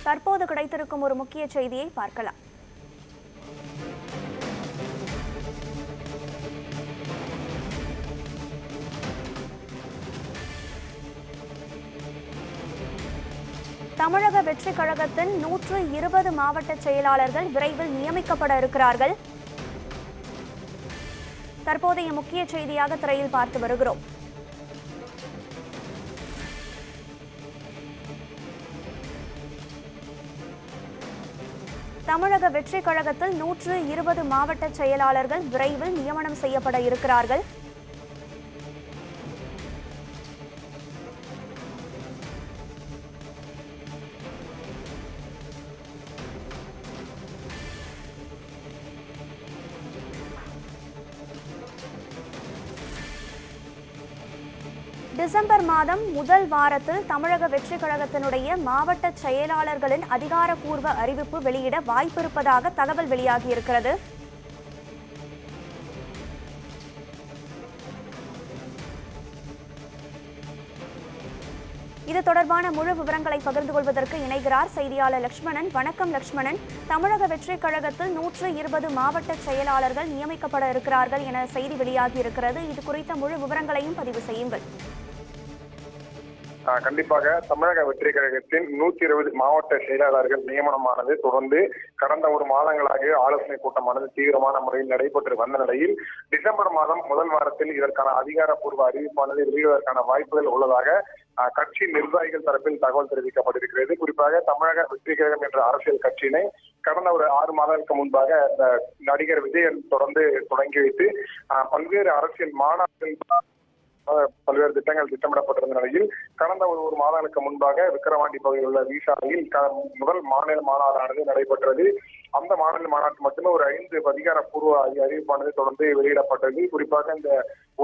தற்போது கிடைத்திருக்கும் ஒரு முக்கிய செய்தியை பார்க்கலாம். தமிழக வெற்றிக் கழகத்தின் 120 மாவட்ட செயலாளர்கள் விரைவில் நியமிக்கப்பட இருக்கிறார்கள். தற்போதைய முக்கிய செய்தியாக திரையில் பார்த்து வருகிறோம். தமிழக வெற்றிக் கழகத்தில் 120 மாவட்ட செயலாளர்கள் விரைவில் நியமனம் செய்யப்பட இருக்கிறார்கள். டிசம்பர் மாதம் முதல் வாரத்தில் தமிழக வெற்றிக் கழகத்தினுடைய மாவட்ட செயலாளர்களின் அதிகாரப்பூர்வ அறிவிப்பு வெளியிட வாய்ப்பிருப்பதாக தகவல் வெளியாகியிருக்கிறது. இது தொடர்பான முழு விவரங்களை பகிர்ந்து கொள்வதற்கு இணைகிறார் செய்தியாளர் லட்சுமணன். வணக்கம் லட்சுமணன். தமிழக வெற்றிக் கழகத்தில் 120 மாவட்ட செயலாளர்கள் நியமிக்கப்பட இருக்கிறார்கள் என செய்தி வெளியாகியிருக்கிறது. இது குறித்த முழு விவரங்களையும் பதிவு செய்யுங்கள். கண்டிப்பாக தமிழக வெற்றிக் கழகத்தின் 120 மாவட்ட செயலாளர்கள் நியமனமானது தொடர்ந்து கடந்த ஒரு மாதங்களாக ஆலோசனை கூட்டமானது தீவிரமான முறையில் நடைபெற்று வந்த நிலையில் டிசம்பர் மாதம் முதல் வாரத்தில் இதற்கான அதிகாரப்பூர்வ அறிவிப்பானது வெளியிடுவதற்கான வாய்ப்புகள் உள்ளதாக கட்சி நிர்வாகிகள் தரப்பில் தகவல் தெரிவிக்கப்பட்டிருக்கிறது. குறிப்பாக தமிழக வெற்றிக் கழகம் என்ற அரசியல் கட்சியினை கடந்த ஒரு 6 மாதங்களுக்கு முன்பாக நடிகர் விஜயன் தொடர்ந்து தொடங்கி வைத்து பல்வேறு அரசியல் மாநாடுகள் பல்வேறு திட்டங்கள் திட்டமிடப்பட்டிருந்த நிலையில் கடந்த ஒரு மாதங்களுக்கு முன்பாக விக்கிரவாண்டி பகுதியில் உள்ள வீசாலையில் முதல் மாநில மாநாடானது நடைபெற்றது. அந்த மாநில மாநாட்டு மட்டுமே ஒரு 5 அதிகாரப்பூர்வ அறிவிப்பானது தொடர்ந்து வெளியிடப்பட்டது. குறிப்பாக இந்த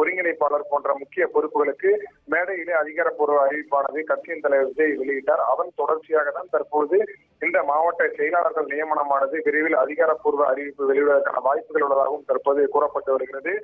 ஒருங்கிணைப்பாளர் போன்ற முக்கிய பொறுப்புகளுக்கு மேடையிலே அதிகாரப்பூர்வ அறிவிப்பானது கட்சியின் தலைவர் விஜய் வெளியிட்டார். அதன் தொடர்ச்சியாக தான் தற்போது இந்த மாவட்ட செயலாளர்கள் நியமனமானது விரைவில் அதிகாரப்பூர்வ அறிவிப்பு வெளியிடுவதற்கான வாய்ப்புகள் உள்ளதாகவும் தற்போது கூறப்பட்டு வருகிறது.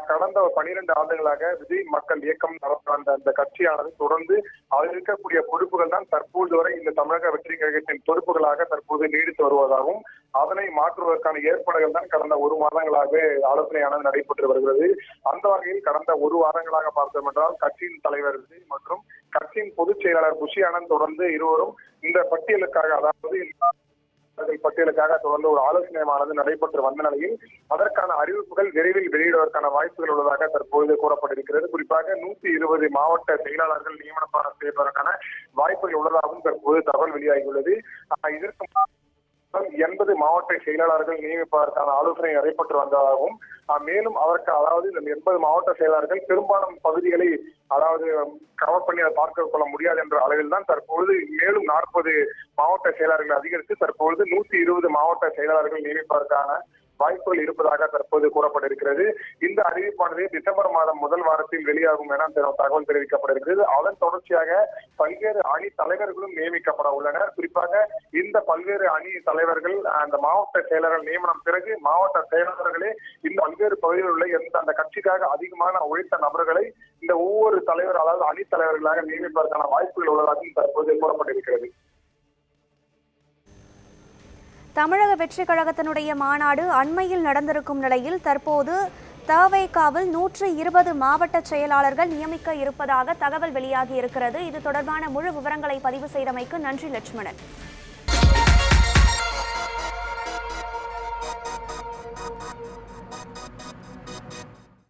கடந்த 12 ஆண்டுகளாக விஜய் மக்கள் இயக்கம் நடத்த அந்த கட்சியானது தொடர்ந்து அதில் இருக்கக்கூடிய பொறுப்புகள் தான் தற்போது வரை இந்த தமிழக வெற்றிக் கழகத்தின் பொறுப்புகளாக தற்போது நீடித்து வருவதாகவும் அதனை மாற்றுவதற்கான ஏற்பாடுகள் தான் கடந்த 1 மாதங்களாக ஆலோசனையானது நடைபெற்று வருகிறது. அந்த வகையில் கடந்த 1 வாரங்களாக பார்த்தோம் என்றால் கட்சியின் தலைவர் விஜய் மற்றும் கட்சியின் பொதுச் செயலாளர் புஷி ஆனந்த் தொடர்ந்து இருவரும் இந்த பட்டியலுக்காக அதாவது பட்டியலுக்காக தொடர்ந்து ஒரு ஆலோசனையானது நடைபெற்று வந்த நிலையில் அதற்கான அறிவிப்புகள் விரைவில் வெளியிடுவதற்கான வாய்ப்புகள் உள்ளதாக தற்போது கூறப்பட்டிருக்கிறது. குறிப்பாக 120 மாவட்ட செயலாளர்கள் நியமனம் செய்வதற்கான வாய்ப்புகள் உள்ளதாகவும் தற்போது தகவல் வெளியாகியுள்ளது. இதற்கு 80 மாவட்ட செயலாளர்கள் நியமிப்பதற்கான ஆலோசனை நடைபெற்று வந்ததாகவும் மேலும் அதற்கு அதாவது இந்த 80 மாவட்ட செயலாளர்கள் பெரும்பாலும் பகுதிகளை அதாவது கவர் பண்ணி அதை பார்க்க கொள்ள முடியாது என்ற அளவில் தான் தற்பொழுது மேலும் 40 மாவட்ட செயலாளர்கள் அதிகரித்து தற்பொழுது 120 மாவட்ட செயலாளர்கள் நியமிப்பதற்கான வாய்ப்புகள் இருப்பதாக தற்போது கூறப்பட்டிருக்கிறது. இந்த அறிவிப்பானது டிசம்பர் மாதம் முதல் வாரத்தில் வெளியாகும் என தகவல் தெரிவிக்கப்பட்டிருக்கிறது. அதன் தொடர்ச்சியாக பல்வேறு அணி தலைவர்களும் நியமிக்கப்பட உள்ளனர். குறிப்பாக இந்த பல்வேறு அணி தலைவர்கள் அந்த மாவட்ட செயலாளர்கள் நியமனம் பிறகு மாவட்ட செயலாளர்களே இந்த பல்வேறு பகுதிகளில் உள்ள அந்த கட்சிக்காக அதிகமான உழைத்த நபர்களை இந்த ஒவ்வொரு தலைவர் அதாவது அணி தலைவர்களாக நியமிப்பதற்கான வாய்ப்புகள் உள்ளதாகவும் தற்போது கூறப்பட்டிருக்கிறது. தமிழக வெற்றிக் கழகத்தினுடைய மாநாடு அண்மையில் நடந்திருக்கும் நிலையில் தற்போது தவேகாவில் 120 மாவட்ட செயலாளர்கள் நியமிக்க இருப்பதாக தகவல் வெளியாகி இருக்கிறது. இது தொடர்பான முழு விவரங்களை பதிவு செய்தமைக்கு நன்றி லட்சுமணன்.